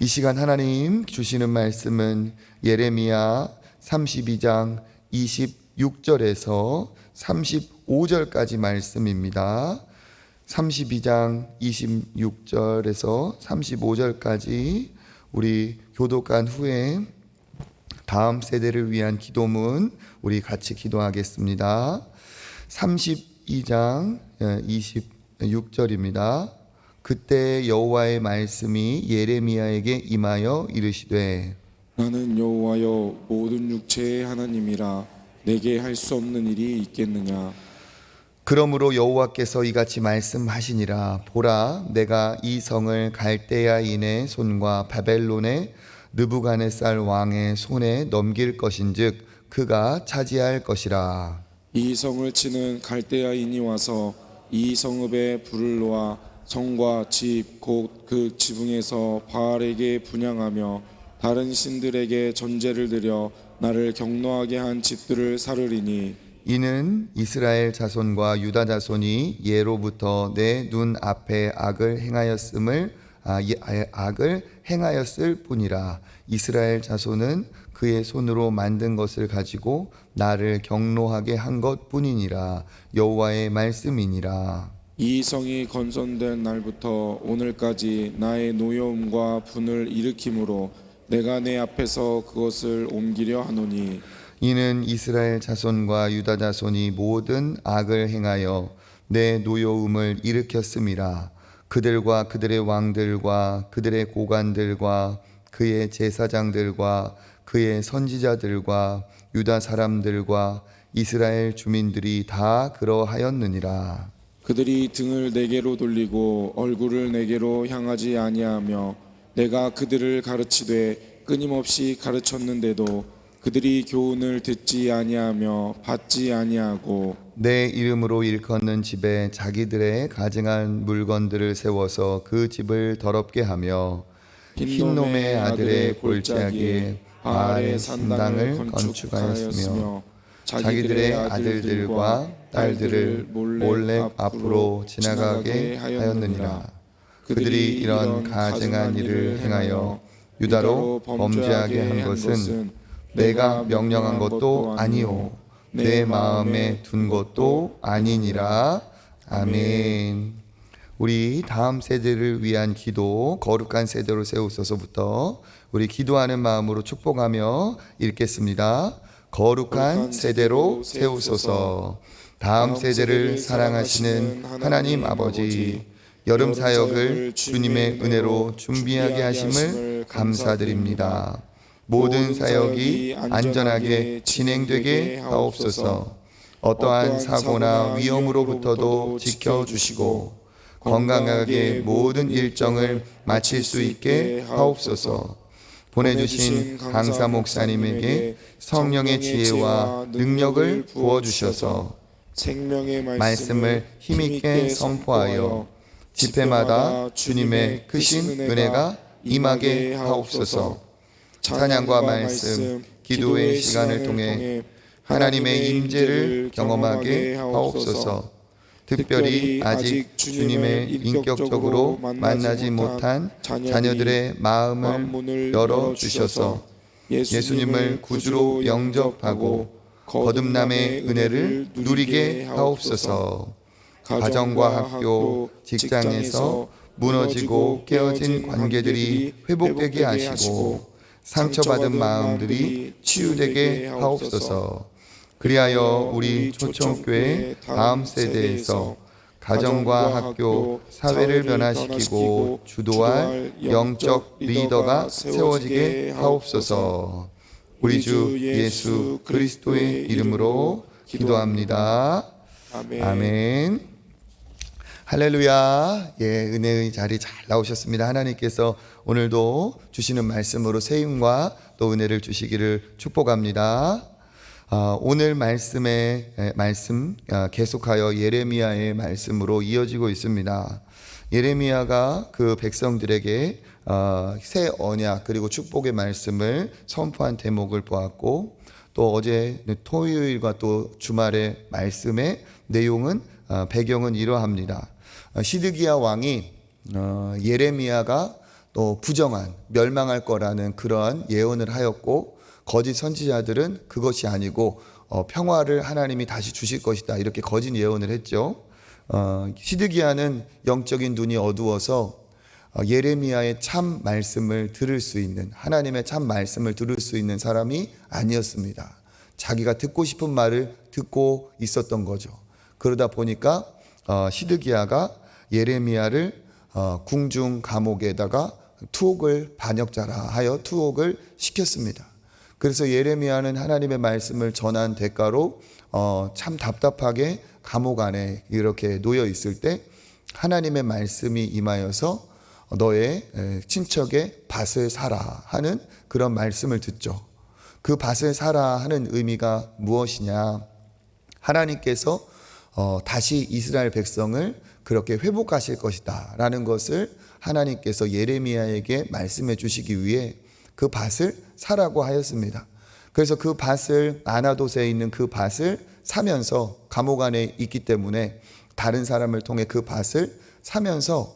이 시간 하나님 주시는 말씀은 예레미야 32장 26절에서 35절까지 말씀입니다. 32장 26절에서 35절까지 우리 교독한 후에 다음 세대를 위한 기도문 우리 같이 기도하겠습니다. 32장 26절입니다. 그때 여호와의 말씀이 예레미야에게 임하여 이르시되 나는 여호와여 모든 육체의 하나님이라 내게 할 수 없는 일이 있겠느냐. 그러므로 여호와께서 이같이 말씀하시니라. 보라, 내가 이 성을 갈대아인의 손과 바벨론의 느부갓네살 왕의 손에 넘길 것인즉 그가 차지할 것이라. 이 성을 치는 갈대아인이 와서 이 성읍에 불을 놓아 성과 집 곧 그 지붕에서 바알에게 분향하며 다른 신들에게 전제를 드려 나를 경노하게 한 집들을 사르리니 이는 이스라엘 자손과 유다 자손이 예로부터 내 눈 앞에 악을 행하였을 뿐이라. 이스라엘 자손은 그의 손으로 만든 것을 가지고 나를 경노하게 한 것뿐이니라. 여호와의 말씀이니라. 이 성이 건설된 날부터 오늘까지 나의 노여움과 분을 일으킴으로 내가 내 앞에서 그것을 옮기려 하노니 이는 이스라엘 자손과 유다 자손이 모든 악을 행하여 내 노여움을 일으켰음이라. 그들과 그들의 왕들과 그들의 고관들과 그의 제사장들과 그의 선지자들과 유다 사람들과 이스라엘 주민들이 다 그러하였느니라. 그들이 등을 내게로 돌리고 얼굴을 내게로 향하지 아니하며 내가 그들을 가르치되 끊임없이 가르쳤는데도 그들이 교훈을 듣지 아니하며 받지 아니하고 내 이름으로 일컫는 집에 자기들의 가증한 물건들을 세워서 그 집을 더럽게 하며 흰놈의 아들의 골짜기에 바알의 산당을 건축하였으며 자기들의 아들들과 딸들을 몰래 앞으로 지나가게 하였느니라. 그들이 이런 가증한 일을 행하여 유다로 범죄하게 한 것은 내가 명령한 것도 아니요 내 마음에 둔 것도 아니니라. 아멘. 우리 다음 세대를 위한 기도, 거룩한 세대로 세우소서부터 우리 기도하는 마음으로 축복하며 읽겠습니다. 거룩한 세대로 세우소서. 다음 세대를 사랑하시는 하나님 아버지, 여름 사역을 주님의 은혜로 준비하게 하심을 감사드립니다. 모든 사역이 안전하게 진행되게 하옵소서. 어떠한 사고나 위험으로부터도 지켜주시고 건강하게 모든 일정을 마칠 수 있게 하옵소서. 보내주신 강사 목사님에게 성령의 지혜와 능력을 부어주셔서 생명의 말씀을 힘있게 선포하여 집회마다 주님의 크신 은혜가 임하게 하옵소서. 찬양과 말씀, 기도의 시간을 통해 하나님의 임재를 경험하게 하옵소서. 특별히 아직 주님의 인격적으로 만나지 못한 자녀들의 마음을 열어주셔서 예수님을 구주로 영접하고 거듭남의 은혜를 누리게 하옵소서. 가정과 학교, 직장에서 무너지고 깨어진 관계들이 회복되게 하시고 상처받은 마음들이 치유되게 하옵소서. 그리하여 우리 초청교회 다음 세대에서 가정과 학교, 사회를 변화시키고 주도할 영적 리더가 세워지게 하옵소서. 우리 주 예수 그리스도의 이름으로 기도합니다. 아멘. 할렐루야. 은혜의 자리 잘 나오셨습니다. 하나님께서 오늘도 주시는 말씀으로 세임과 또 은혜를 주시기를 축복합니다. 오늘 말씀 계속하여 예레미야의 말씀으로 이어지고 있습니다. 예레미야가 그 백성들에게 새 언약 그리고 축복의 말씀을 선포한 대목을 보았고, 또 어제 토요일과 또 주말의 말씀의 내용은 배경은 이러합니다. 시드기야 왕이 예레미야가 또 부정한 멸망할 거라는 그러한 예언을 하였고, 거짓 선지자들은 그것이 아니고 평화를 하나님이 다시 주실 것이다, 이렇게 거짓 예언을 했죠. 시드기야는 영적인 눈이 어두워서 예레미야의 참 말씀을 들을 수 있는, 하나님의 참 말씀을 들을 수 있는 사람이 아니었습니다. 자기가 듣고 싶은 말을 듣고 있었던 거죠. 그러다 보니까 시드기야가 예레미야를 궁중 감옥에다가 투옥을 반역자라 하여 투옥을 시켰습니다. 그래서 예레미야는 하나님의 말씀을 전한 대가로 참 답답하게 감옥 안에 이렇게 놓여 있을 때 하나님의 말씀이 임하여서 너의 친척의 밭을 사라 하는 그런 말씀을 듣죠. 그 밭을 사라 하는 의미가 무엇이냐? 하나님께서 다시 이스라엘 백성을 그렇게 회복하실 것이다 라는 것을 하나님께서 예레미야에게 말씀해 주시기 위해 그 밭을 사라고 하였습니다. 그래서 그 밭을, 아나돗에 있는 그 밭을 사면서, 감옥 안에 있기 때문에 다른 사람을 통해 그 밭을 사면서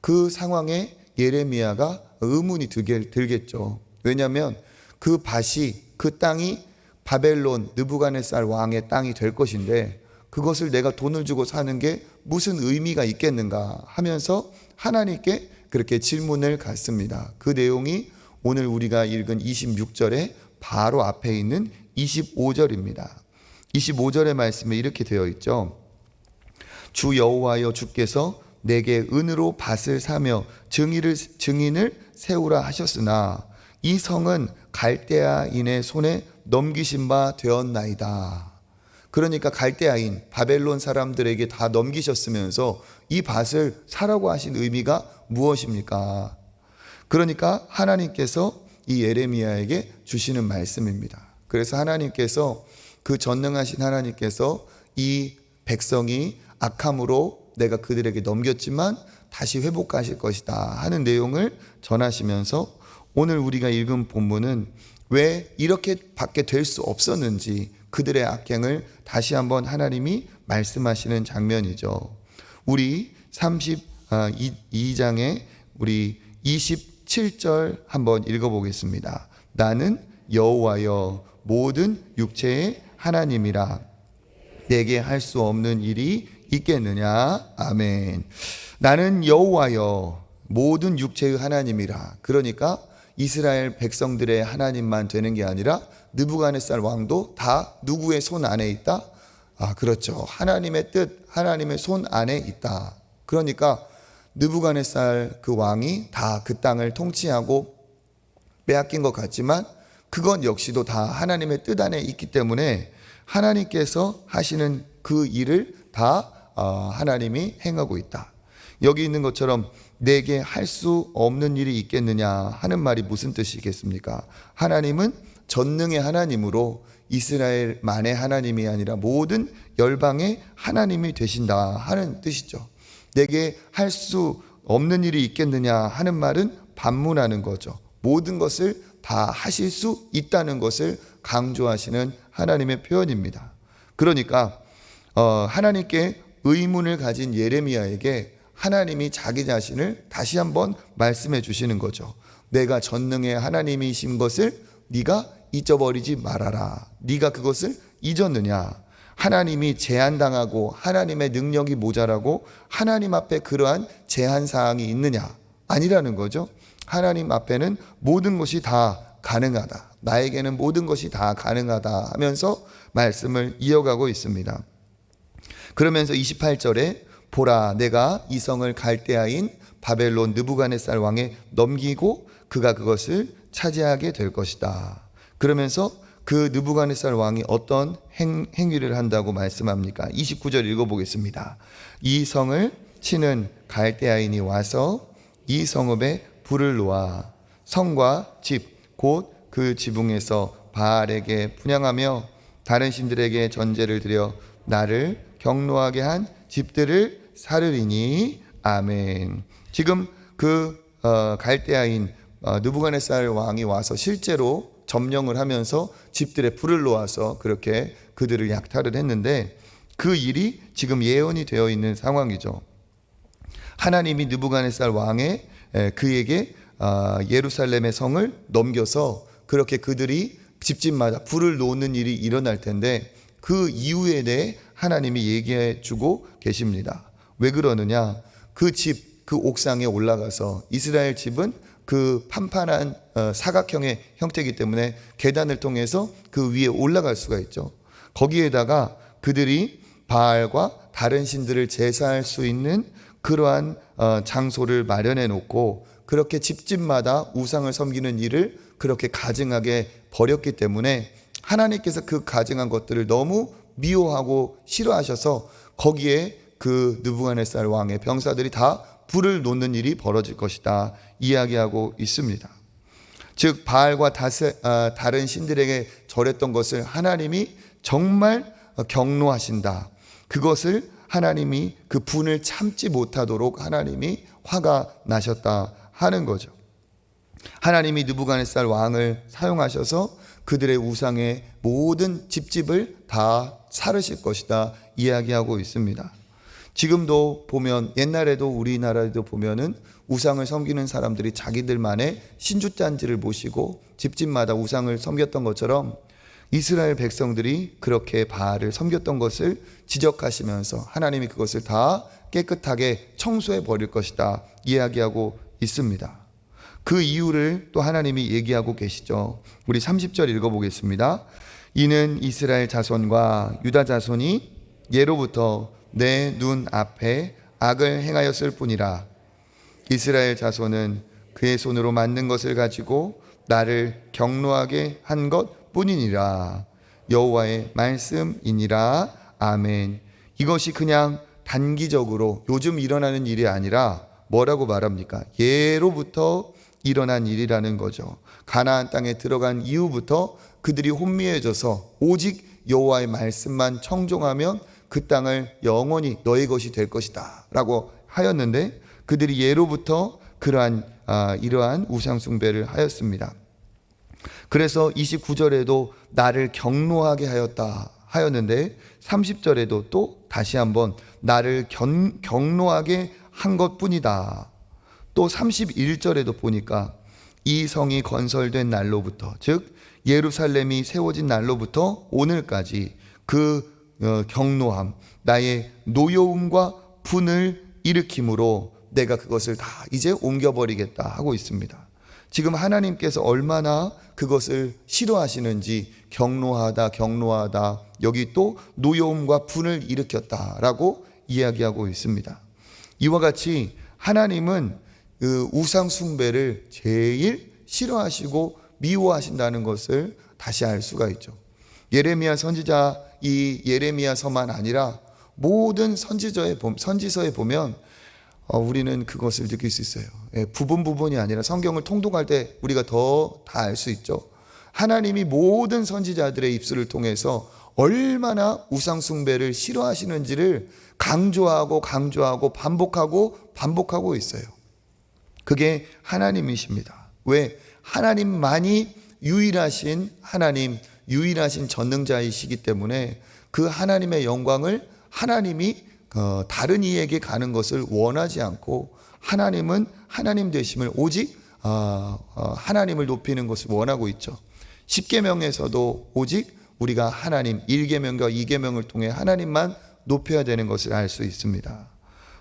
그 상황에 예레미야가 의문이 들겠죠. 왜냐하면 그 밭이, 그 땅이 바벨론 느부갓네살 왕의 땅이 될 것인데 그것을 내가 돈을 주고 사는 게 무슨 의미가 있겠는가 하면서 하나님께 그렇게 질문을 갖습니다. 그 내용이 오늘 우리가 읽은 26절에 바로 앞에 있는 25절입니다. 25절의 말씀에 이렇게 되어 있죠. 주 여호와여, 주께서 내게 은으로 밭을 사며 증인을 세우라 하셨으나 이 성은 갈대아인의 손에 넘기신 바 되었나이다. 그러니까 갈대아인, 바벨론 사람들에게 다 넘기셨으면서 이 밭을 사라고 하신 의미가 무엇입니까? 그러니까 하나님께서 이 예레미야에게 주시는 말씀입니다. 그래서 하나님께서, 그 전능하신 하나님께서 이 백성이 악함으로 내가 그들에게 넘겼지만 다시 회복하실 것이다 하는 내용을 전하시면서 오늘 우리가 읽은 본문은 왜 이렇게밖에 될 수 없었는지 그들의 악행을 다시 한번 하나님이 말씀하시는 장면이죠. 우리 32장에 우리 27절 한번 읽어보겠습니다. 나는 여호와여, 모든 육체의 하나님이라. 내게 할 수 없는 일이 있겠느냐? 아멘. 나는 여호와여, 모든 육체의 하나님이라. 그러니까 이스라엘 백성들의 하나님만 되는 게 아니라 느부갓네살 왕도 다 누구의 손 안에 있다? 그렇죠. 하나님의 뜻, 하나님의 손 안에 있다. 그러니까 느부갓네살 그 왕이 다 그 땅을 통치하고 빼앗긴 것 같지만 그건 역시도 다 하나님의 뜻 안에 있기 때문에 하나님께서 하시는 그 일을 다 하나님이 행하고 있다. 여기 있는 것처럼 내게 할 수 없는 일이 있겠느냐 하는 말이 무슨 뜻이겠습니까? 하나님은 전능의 하나님으로 이스라엘만의 하나님이 아니라 모든 열방의 하나님이 되신다 하는 뜻이죠. 내게 할 수 없는 일이 있겠느냐 하는 말은 반문하는 거죠. 모든 것을 다 하실 수 있다는 것을 강조하시는 하나님의 표현입니다. 그러니까 하나님께 의문을 가진 예레미야에게 하나님이 자기 자신을 다시 한번 말씀해 주시는 거죠. 내가 전능의 하나님이신 것을 네가 잊어버리지 말아라. 네가 그것을 잊었느냐? 하나님이 제한당하고 하나님의 능력이 모자라고 하나님 앞에 그러한 제한사항이 있느냐? 아니라는 거죠. 하나님 앞에는 모든 것이 다 가능하다. 나에게는 모든 것이 다 가능하다 하면서 말씀을 이어가고 있습니다. 그러면서 28절에 보라, 내가 이 성을 갈대아인 바벨론 느부갓네살 왕에 넘기고 그가 그것을 차지하게 될 것이다. 그러면서 그 느부갓네살 왕이 어떤 행위를 한다고 말씀합니까? 29절 읽어보겠습니다. 이 성을 치는 갈대아인이 와서 이 성읍에 불을 놓아 성과 집 곧 그 지붕에서 바알에게 분향하며 다른 신들에게 전제를 드려 나를 경노하게 한 집들을 사르리니. 아멘. 지금 그 갈대아인 느부갓네살 왕이 와서 실제로 점령을 하면서 집들에 불을 놓아서 그렇게 그들을 약탈을 했는데 그 일이 지금 예언이 되어 있는 상황이죠. 하나님이 느부갓네살 왕의 그에게 예루살렘의 성을 넘겨서 그렇게 그들이 집집마다 불을 놓는 일이 일어날 텐데 그 이유에 대해 하나님이 얘기해 주고 계십니다. 왜 그러느냐? 그 집, 그 옥상에 올라가서 이스라엘 집은 그 판판한 사각형의 형태이기 때문에 계단을 통해서 그 위에 올라갈 수가 있죠. 거기에다가 그들이 바알과 다른 신들을 제사할 수 있는 그러한 장소를 마련해 놓고 그렇게 집집마다 우상을 섬기는 일을 그렇게 가증하게 버렸기 때문에 하나님께서 그 가증한 것들을 너무 미워하고 싫어하셔서 거기에 그 느부갓네살 왕의 병사들이 다 불을 놓는 일이 벌어질 것이다 이야기하고 있습니다. 즉 바알과 다른 신들에게 절했던 것을 하나님이 정말 경노하신다. 그것을 하나님이 그 분을 참지 못하도록 하나님이 화가 나셨다 하는 거죠. 하나님이 느부갓네살 왕을 사용하셔서 그들의 우상의 모든 집집을 다 사르실 것이다 이야기하고 있습니다. 지금도 보면 옛날에도 우리나라에도 보면은 우상을 섬기는 사람들이 자기들만의 신주잔지를 모시고 집집마다 우상을 섬겼던 것처럼 이스라엘 백성들이 그렇게 바알을 섬겼던 것을 지적하시면서 하나님이 그것을 다 깨끗하게 청소해 버릴 것이다 이야기하고 있습니다. 그 이유를 또 하나님이 얘기하고 계시죠. 우리 30절 읽어보겠습니다. 이는 이스라엘 자손과 유다 자손이 예로부터 내 눈 앞에 악을 행하였을 뿐이라. 이스라엘 자손은 그의 손으로 만든 것을 가지고 나를 경노하게 한 것 뿐이니라. 여호와의 말씀이니라. 아멘. 이것이 그냥 단기적으로 요즘 일어나는 일이 아니라 뭐라고 말합니까? 예로부터 일어난 일이라는 거죠. 가나안 땅에 들어간 이후부터 그들이 혼미해져서 오직 여호와의 말씀만 청종하면 그 땅을 영원히 너의 것이 될 것이다 라고 하였는데 그들이 예로부터 이러한 우상 숭배를 하였습니다. 그래서 29절에도 나를 경노하게 하였다 하였는데 30절에도 또 다시 한번 나를 경노하게 한 것뿐이다. 또 31절에도 보니까 이 성이 건설된 날로부터 즉 예루살렘이 세워진 날로부터 오늘까지 그 경노함 나의 노여움과 분을 일으킴으로 내가 그것을 다 이제 옮겨버리겠다 하고 있습니다. 지금 하나님께서 얼마나 그것을 싫어하시는지 경노하다 여기 또 노여움과 분을 일으켰다라고 이야기하고 있습니다. 이와 같이 하나님은 그 우상 숭배를 제일 싫어하시고 미워하신다는 것을 다시 알 수가 있죠. 예레미야 선지자 이 예레미야서만 아니라 모든 선지서에 보면 우리는 그것을 느낄 수 있어요. 부분이 아니라 성경을 통독할 때 우리가 더 다 알 수 있죠. 하나님이 모든 선지자들의 입술을 통해서 얼마나 우상 숭배를 싫어하시는지를 강조하고 반복하고 있어요. 그게 하나님이십니다. 왜? 하나님만이 유일하신 하나님, 유일하신 전능자이시기 때문에 그 하나님의 영광을 하나님이 다른 이에게 가는 것을 원하지 않고 하나님은 하나님 되심을 오직 하나님을 높이는 것을 원하고 있죠. 10계명에서도 오직 우리가 하나님 1계명과 2계명을 통해 하나님만 높여야 되는 것을 알 수 있습니다.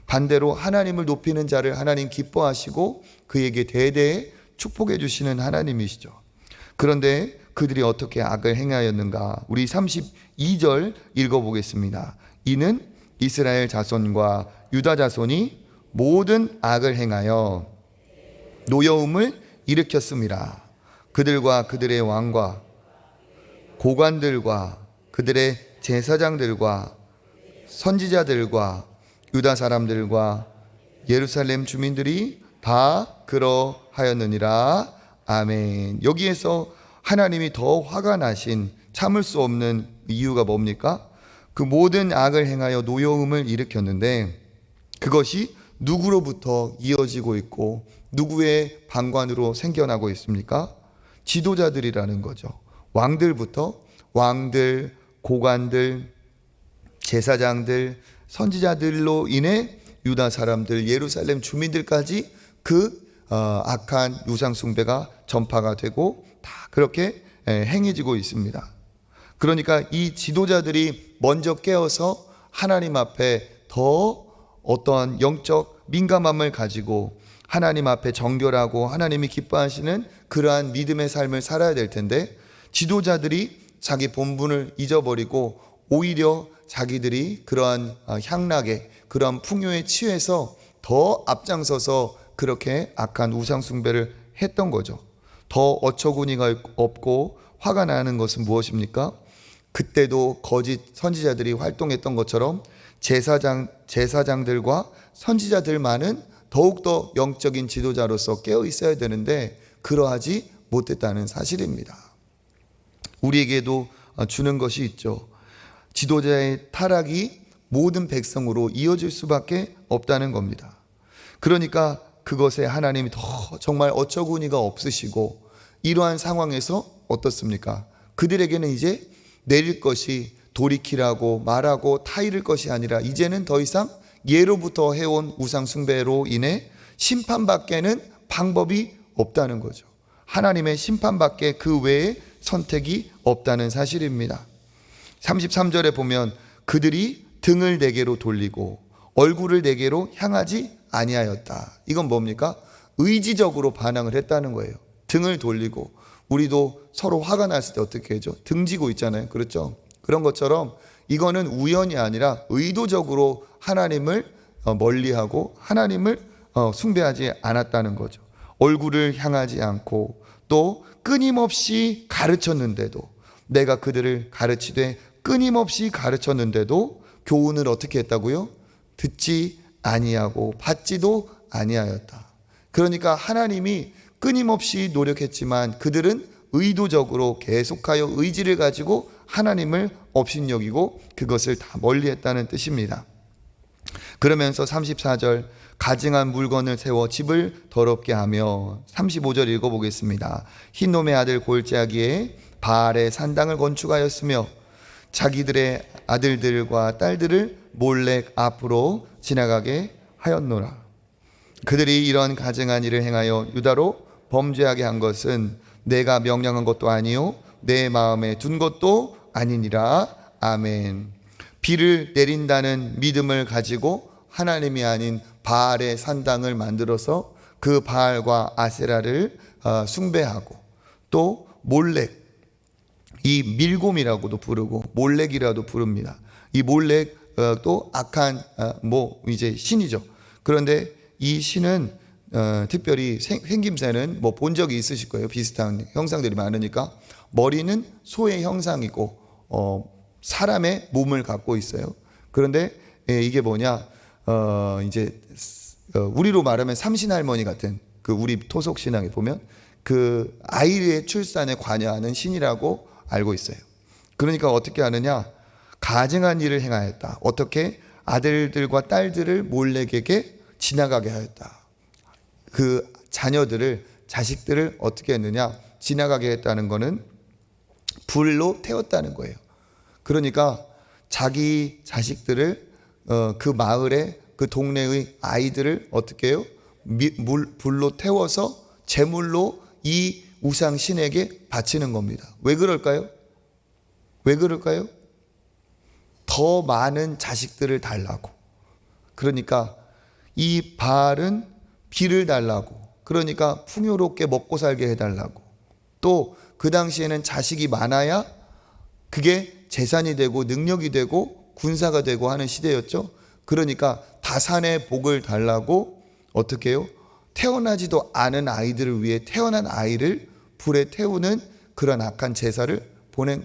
반대로 하나님을 높이는 자를 하나님 기뻐하시고 그에게 대대에 축복해 주시는 하나님이시죠. 그런데 그들이 어떻게 악을 행하였는가? 우리 32절 읽어보겠습니다. 이는 이스라엘 자손과 유다 자손이 모든 악을 행하여 노여움을 일으켰습니다. 그들과 그들의 왕과 고관들과 그들의 제사장들과 선지자들과 유다 사람들과 예루살렘 주민들이 다 그러하였느니라. 아멘. 여기에서 하나님이 더 화가 나신 참을 수 없는 이유가 뭡니까? 그 모든 악을 행하여 노여움을 일으켰는데 그것이 누구로부터 이어지고 있고 누구의 방관으로 생겨나고 있습니까? 지도자들이라는 거죠. 왕들, 고관들, 제사장들, 선지자들로 인해 유다 사람들, 예루살렘 주민들까지 그 악한 우상 숭배가 전파가 되고 다 그렇게 행해지고 있습니다. 그러니까 이 지도자들이 먼저 깨어서 하나님 앞에 더 어떠한 영적 민감함을 가지고 하나님 앞에 정결하고 하나님이 기뻐하시는 그러한 믿음의 삶을 살아야 될 텐데, 지도자들이 자기 본분을 잊어버리고 오히려 자기들이 그러한 향락에, 그러한 풍요에 취해서 더 앞장서서 그렇게 악한 우상 숭배를 했던 거죠. 더 어처구니가 없고 화가 나는 것은 무엇입니까? 그때도 거짓 선지자들이 활동했던 것처럼 제사장들과 선지자들만은 더욱더 영적인 지도자로서 깨어 있어야 되는데 그러하지 못했다는 사실입니다. 우리에게도 주는 것이 있죠. 지도자의 타락이 모든 백성으로 이어질 수밖에 없다는 겁니다. 그러니까 그것에 하나님이 더 정말 어처구니가 없으시고, 이러한 상황에서 어떻습니까? 그들에게는 이제 내릴 것이 돌이키라고 말하고 타이를 것이 아니라 이제는 더 이상 예로부터 해온 우상 숭배로 인해 심판밖에는 방법이 없다는 거죠. 하나님의 심판밖에 그 외에 선택이 없다는 사실입니다. 33절에 보면 그들이 등을 내게로 돌리고 얼굴을 내게로 향하지 아니하였다. 이건 뭡니까? 의지적으로 반항을 했다는 거예요. 등을 돌리고, 우리도 서로 화가 났을 때 어떻게 하죠? 등지고 있잖아요. 그렇죠? 그런 것처럼 이거는 우연이 아니라 의도적으로 하나님을 멀리하고 하나님을 숭배하지 않았다는 거죠. 얼굴을 향하지 않고 또 끊임없이 가르쳤는데도, 내가 그들을 가르치되 끊임없이 가르쳤는데도 교훈을 어떻게 했다고요? 듣지 아니하고 받지도 아니하였다. 그러니까 하나님이 끊임없이 노력했지만 그들은 의도적으로 계속하여 의지를 가지고 하나님을 업신여기고 그것을 다 멀리했다는 뜻입니다. 그러면서 34절, 가증한 물건을 세워 집을 더럽게 하며, 35절 읽어보겠습니다. 흰놈의 아들 골짜기에 바알의 산당을 건축하였으며 자기들의 아들들과 딸들을 몰렉 앞으로 지나가게 하였노라. 그들이 이런 가증한 일을 행하여 유다로 범죄하게 한 것은 내가 명령한 것도 아니요 내 마음에 둔 것도 아니니라. 아멘. 비를 내린다는 믿음을 가지고 하나님이 아닌 바알의 산당을 만들어서 그 바알과 아세라를 숭배하고, 또 몰렉, 이 밀곰이라고도 부르고 몰렉이라도 부릅니다. 이 몰렉도 악한 이제 신이죠. 그런데 이 신은 특별히 생김새는 본 적이 있으실 거예요. 비슷한 형상들이 많으니까. 머리는 소의 형상이고 사람의 몸을 갖고 있어요. 그런데 이게 뭐냐, 이제 우리로 말하면 삼신할머니 같은, 그 우리 토속 신앙에 보면 그 아이의 출산에 관여하는 신이라고 알고 있어요. 그러니까 어떻게 하느냐, 가증한 일을 행하였다. 어떻게? 아들들과 딸들을 몰렉에게 지나가게 하였다. 그 자녀들을, 자식들을 어떻게 했느냐, 지나가게 했다는 것은 불로 태웠다는 거예요. 그러니까 자기 자식들을 그 마을의, 그 동네의 아이들을 어떻게 해요? 불로 태워서 제물로 이 우상 신에게 바치는 겁니다. 왜 그럴까요? 왜 그럴까요? 더 많은 자식들을 달라고. 그러니까 이 바알은 비를 달라고, 그러니까 풍요롭게 먹고 살게 해달라고. 또 그 당시에는 자식이 많아야 그게 재산이 되고 능력이 되고 군사가 되고 하는 시대였죠. 그러니까 다산의 복을 달라고 어떻게 해요? 태어나지도 않은 아이들을 위해 태어난 아이를 불에 태우는 그런 악한 제사를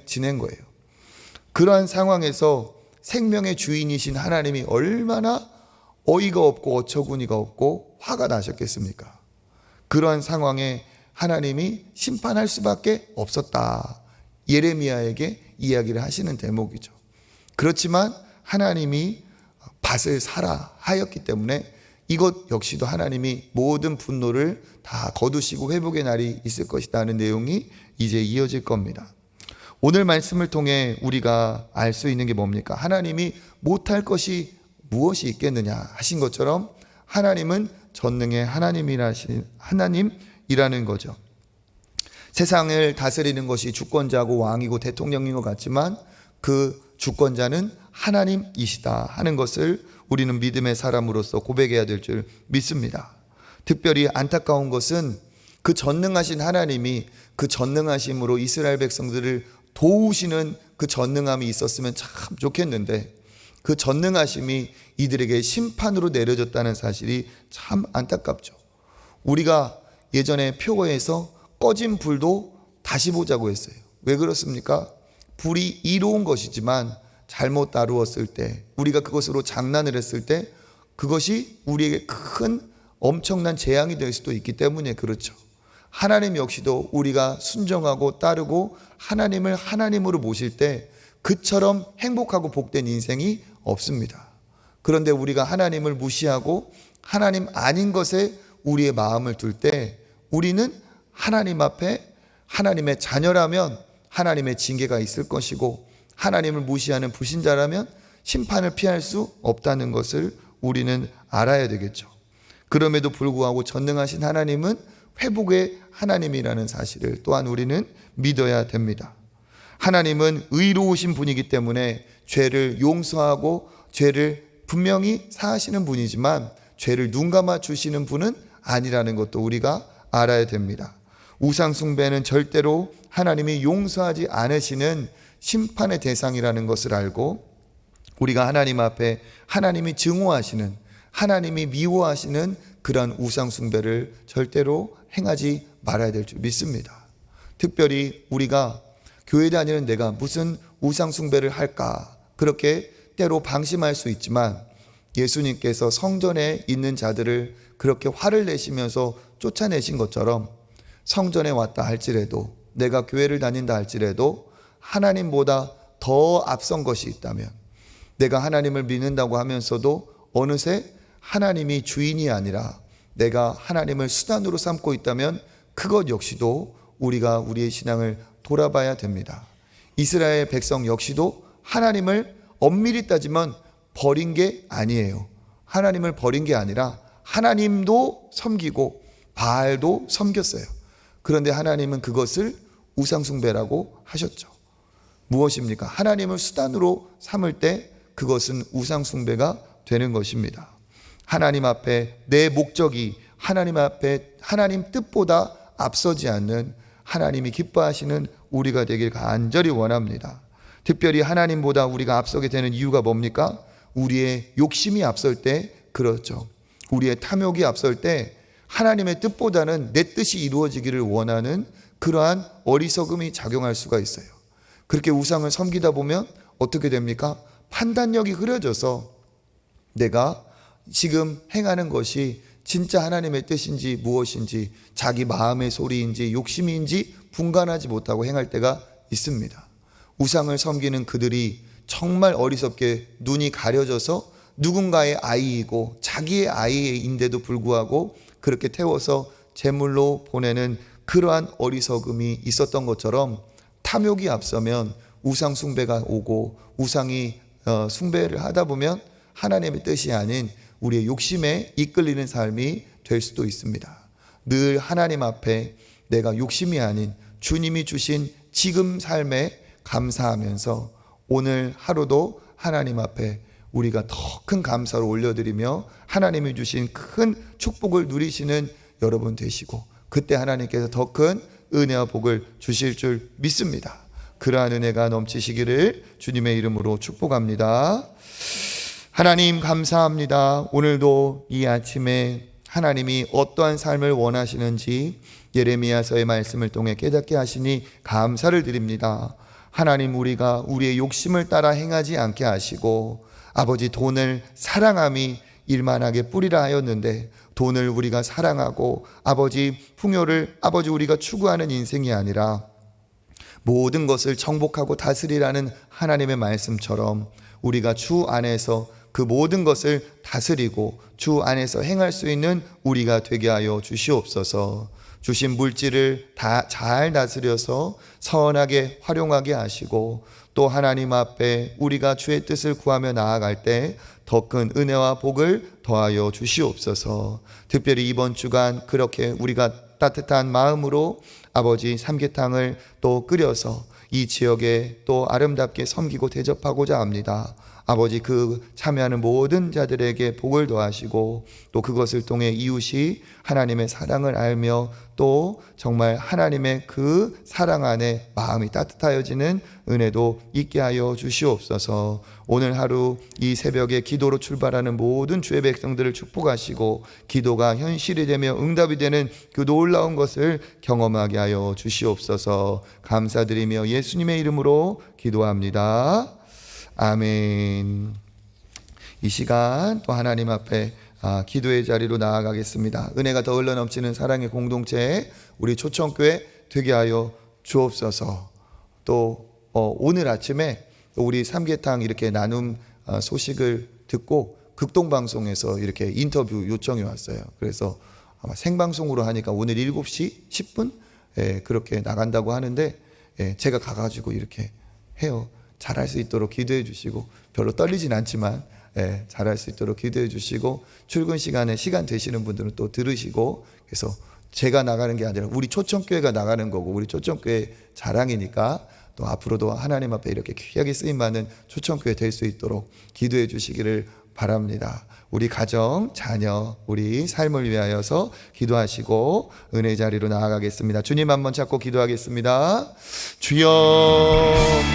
지낸 거예요. 그러한 상황에서 생명의 주인이신 하나님이 얼마나 어이가 없고 어처구니가 없고 화가 나셨겠습니까? 그러한 상황에 하나님이 심판할 수밖에 없었다. 예레미야에게 이야기를 하시는 대목이죠. 그렇지만 하나님이 밭을 사라 하였기 때문에 이것 역시도 하나님이 모든 분노를 다 거두시고 회복의 날이 있을 것이라는 내용이 이제 이어질 겁니다. 오늘 말씀을 통해 우리가 알 수 있는 게 뭡니까? 하나님이 못할 것이 무엇이 있겠느냐 하신 것처럼 하나님은 전능의 하나님이라는 거죠. 세상을 다스리는 것이 주권자고 왕이고 대통령인 것 같지만 그 주권자는 하나님이시다 하는 것을 우리는 믿음의 사람으로서 고백해야 될 줄 믿습니다. 특별히 안타까운 것은 그 전능하신 하나님이 그 전능하심으로 이스라엘 백성들을 도우시는 그 전능함이 있었으면 참 좋겠는데 그 전능하심이 이들에게 심판으로 내려졌다는 사실이 참 안타깝죠. 우리가 예전에 표어에서 꺼진 불도 다시 보자고 했어요. 왜 그렇습니까? 불이 이로운 것이지만 잘못 다루었을 때, 우리가 그것으로 장난을 했을 때 그것이 우리에게 큰 엄청난 재앙이 될 수도 있기 때문에 그렇죠. 하나님 역시도 우리가 순종하고 따르고 하나님을 하나님으로 모실 때 그처럼 행복하고 복된 인생이 없습니다. 그런데 우리가 하나님을 무시하고 하나님 아닌 것에 우리의 마음을 둘 때 우리는 하나님 앞에 하나님의 자녀라면 하나님의 징계가 있을 것이고 하나님을 무시하는 불신자라면 심판을 피할 수 없다는 것을 우리는 알아야 되겠죠. 그럼에도 불구하고 전능하신 하나님은 회복의 하나님이라는 사실을 또한 우리는 믿어야 됩니다. 하나님은 의로우신 분이기 때문에 죄를 용서하고 죄를 분명히 사하시는 분이지만 죄를 눈감아 주시는 분은 아니라는 것도 우리가 알아야 됩니다. 우상 숭배는 절대로 하나님이 용서하지 않으시는 심판의 대상이라는 것을 알고 우리가 하나님 앞에 하나님이 증오하시는, 하나님이 미워하시는 그런 우상 숭배를 절대로 행하지 말아야 될 줄 믿습니다. 특별히 우리가 교회 다니는 내가 무슨 우상 숭배를 할까 그렇게 때로 방심할 수 있지만 예수님께서 성전에 있는 자들을 그렇게 화를 내시면서 쫓아내신 것처럼 성전에 왔다 할지라도 내가 교회를 다닌다 할지라도 하나님보다 더 앞선 것이 있다면 내가 하나님을 믿는다고 하면서도 어느새 하나님이 주인이 아니라 내가 하나님을 수단으로 삼고 있다면 그것 역시도 우리가 우리의 신앙을 돌아봐야 됩니다. 이스라엘 백성 역시도 하나님을 엄밀히 따지면 버린 게 아니에요. 하나님을 버린 게 아니라 하나님도 섬기고 바알도 섬겼어요. 그런데 하나님은 그것을 우상숭배라고 하셨죠. 무엇입니까? 하나님을 수단으로 삼을 때 그것은 우상숭배가 되는 것입니다. 하나님 앞에 내 목적이 하나님 앞에 하나님 뜻보다 앞서지 않는 하나님이 기뻐하시는 우리가 되길 간절히 원합니다. 특별히 하나님보다 우리가 앞서게 되는 이유가 뭡니까? 우리의 욕심이 앞설 때 그렇죠. 우리의 탐욕이 앞설 때 하나님의 뜻보다는 내 뜻이 이루어지기를 원하는 그러한 어리석음이 작용할 수가 있어요. 그렇게 우상을 섬기다 보면 어떻게 됩니까? 판단력이 흐려져서 내가 지금 행하는 것이 진짜 하나님의 뜻인지 무엇인지 자기 마음의 소리인지 욕심인지 분간하지 못하고 행할 때가 있습니다. 우상을 섬기는 그들이 정말 어리석게 눈이 가려져서 누군가의 아이이고 자기의 아이인데도 불구하고 그렇게 태워서 제물로 보내는 그러한 어리석음이 있었던 것처럼 탐욕이 앞서면 우상 숭배가 오고 우상이 숭배를 하다 보면 하나님의 뜻이 아닌 우리의 욕심에 이끌리는 삶이 될 수도 있습니다. 늘 하나님 앞에 내가 욕심이 아닌 주님이 주신 지금 삶에 감사하면서 오늘 하루도 하나님 앞에 우리가 더 큰 감사를 올려드리며 하나님이 주신 큰 축복을 누리시는 여러분 되시고 그때 하나님께서 더 큰 은혜와 복을 주실 줄 믿습니다. 그러한 은혜가 넘치시기를 주님의 이름으로 축복합니다. 하나님 감사합니다. 오늘도 이 아침에 하나님이 어떠한 삶을 원하시는지 예레미야서의 말씀을 통해 깨닫게 하시니 감사를 드립니다. 하나님, 우리가 우리의 욕심을 따라 행하지 않게 하시고 아버지, 돈을 사랑함이 일만하게 뿌리라 하였는데 돈을 우리가 사랑하고 아버지 풍요를 아버지 우리가 추구하는 인생이 아니라 모든 것을 정복하고 다스리라는 하나님의 말씀처럼 우리가 주 안에서 그 모든 것을 다스리고 주 안에서 행할 수 있는 우리가 되게 하여 주시옵소서. 주신 물질을 다 잘 다스려서 선하게 활용하게 하시고 또 하나님 앞에 우리가 주의 뜻을 구하며 나아갈 때 더 큰 은혜와 복을 더하여 주시옵소서. 특별히 이번 주간 그렇게 우리가 따뜻한 마음으로 아버지 삼계탕을 또 끓여서 이 지역에 또 아름답게 섬기고 대접하고자 합니다. 아버지 그 참여하는 모든 자들에게 복을 더하시고 또 그것을 통해 이웃이 하나님의 사랑을 알며 또 정말 하나님의 그 사랑 안에 마음이 따뜻하여지는 은혜도 있게 하여 주시옵소서. 오늘 하루 이 새벽에 기도로 출발하는 모든 주의 백성들을 축복하시고 기도가 현실이 되며 응답이 되는 그 놀라운 것을 경험하게 하여 주시옵소서. 감사드리며 예수님의 이름으로 기도합니다. 아멘. 이 시간 또 하나님 앞에 기도의 자리로 나아가겠습니다. 은혜가 더 흘러넘치는 사랑의 공동체 우리 초청교회 되게 하여 주옵소서. 또 오늘 아침에 우리 삼계탕 이렇게 나눔 소식을 듣고 극동방송에서 이렇게 인터뷰 요청이 왔어요. 그래서 아마 생방송으로 하니까 오늘 7시 10분 그렇게 나간다고 하는데 제가 가가지고 이렇게 해요. 잘할 수 있도록 기도해 주시고 별로 떨리진 않지만 잘할 수 있도록 기도해 주시고 출근 시간에 시간 되시는 분들은 또 들으시고 그래서 제가 나가는 게 아니라 우리 초청교회가 나가는 거고 우리 초청교회 자랑이니까 또 앞으로도 하나님 앞에 이렇게 귀하게 쓰임받는 초청교회 될 수 있도록 기도해 주시기를 바랍니다. 우리 가정, 자녀, 우리 삶을 위하여서 기도하시고 은혜 자리로 나아가겠습니다. 주님 한번 잡고 기도하겠습니다. 주여